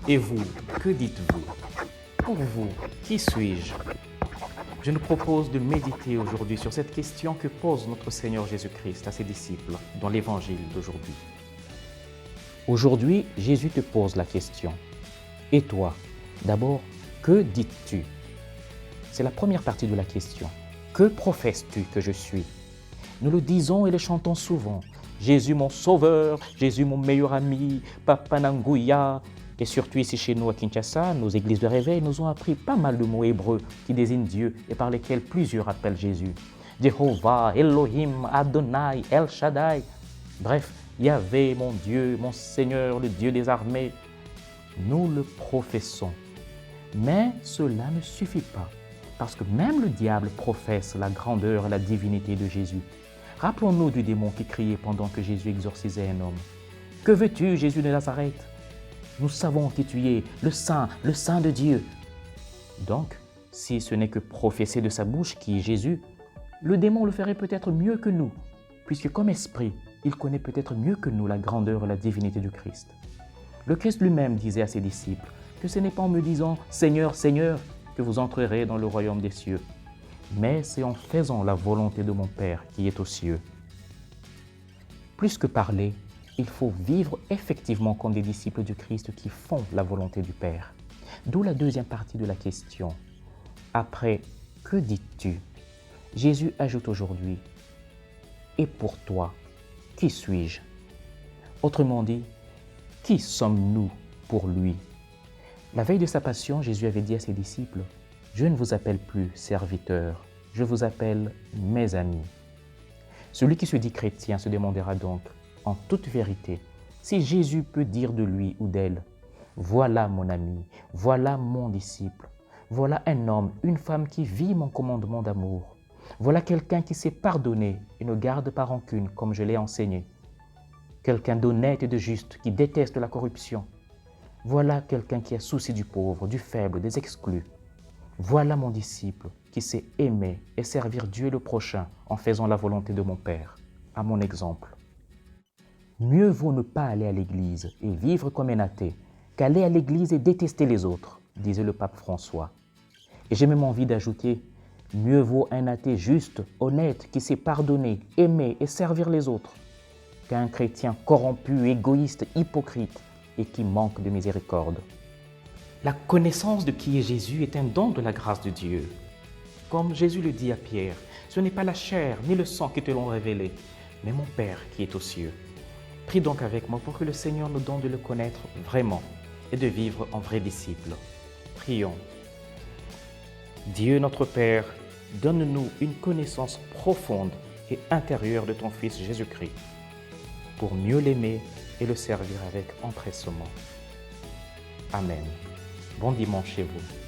Et vous, que dites-vous? Pour vous, qui suis-je? Je nous propose de méditer aujourd'hui sur cette question que pose notre Seigneur Jésus-Christ à ses disciples dans l'Évangile d'aujourd'hui. Aujourd'hui, Jésus te pose la question. Et toi, d'abord, que dis-tu? C'est la première partie de la question. Que professes-tu que je suis? Nous le disons et le chantons souvent. Jésus mon sauveur, Jésus mon meilleur ami, Papa Nanguya. Et surtout ici chez nous à Kinshasa, nos églises de réveil nous ont appris pas mal de mots hébreux qui désignent Dieu et par lesquels plusieurs appellent Jésus. Jéhovah, Elohim, Adonai, El Shaddai. Bref, Yahvé, mon Dieu, mon Seigneur, le Dieu des armées. Nous le professons. Mais cela ne suffit pas, parce que même le diable professe la grandeur et la divinité de Jésus. Rappelons-nous du démon qui criait pendant que Jésus exorcisait un homme. « Que veux-tu, Jésus de Nazareth ?» Nous savons qui tu es, le Saint de Dieu. Donc, si ce n'est que professer de sa bouche qui est Jésus, le démon le ferait peut-être mieux que nous, puisque comme esprit, il connaît peut-être mieux que nous la grandeur et la divinité du Christ. Le Christ lui-même disait à ses disciples que ce n'est pas en me disant « Seigneur, Seigneur » que vous entrerez dans le royaume des cieux, mais c'est en faisant la volonté de mon Père qui est aux cieux. Plus que parler, il faut vivre effectivement comme des disciples du Christ qui font la volonté du Père. D'où la deuxième partie de la question. Après, que dis-tu? Jésus ajoute aujourd'hui, « Et pour toi, qui suis-je » Autrement dit, qui sommes-nous pour lui? La veille de sa passion, Jésus avait dit à ses disciples, « Je ne vous appelle plus serviteurs, je vous appelle mes amis. » Celui qui se dit chrétien se demandera donc, en toute vérité, si Jésus peut dire de lui ou d'elle, « Voilà mon ami, voilà mon disciple, voilà un homme, une femme qui vit mon commandement d'amour, voilà quelqu'un qui sait pardonner et ne garde pas rancune comme je l'ai enseigné, quelqu'un d'honnête et de juste qui déteste la corruption, voilà quelqu'un qui a souci du pauvre, du faible, des exclus. Voilà mon disciple qui sait aimer et servir Dieu et le prochain en faisant la volonté de mon Père, à mon exemple. Mieux vaut ne pas aller à l'église et vivre comme un athée qu'aller à l'église et détester les autres, disait le pape François. Et j'ai même envie d'ajouter, mieux vaut un athée juste, honnête, qui sait pardonner, aimer et servir les autres, qu'un chrétien corrompu, égoïste, hypocrite et qui manque de miséricorde. La connaissance de qui est Jésus est un don de la grâce de Dieu. Comme Jésus le dit à Pierre, ce n'est pas la chair ni le sang qui te l'ont révélé, mais mon Père qui est aux cieux. Prie donc avec moi pour que le Seigneur nous donne de le connaître vraiment et de vivre en vrais disciples. Prions. Dieu notre Père, donne-nous une connaissance profonde et intérieure de ton Fils Jésus-Christ, pour mieux l'aimer et le servir avec empressement. Amen. Bon dimanche chez vous.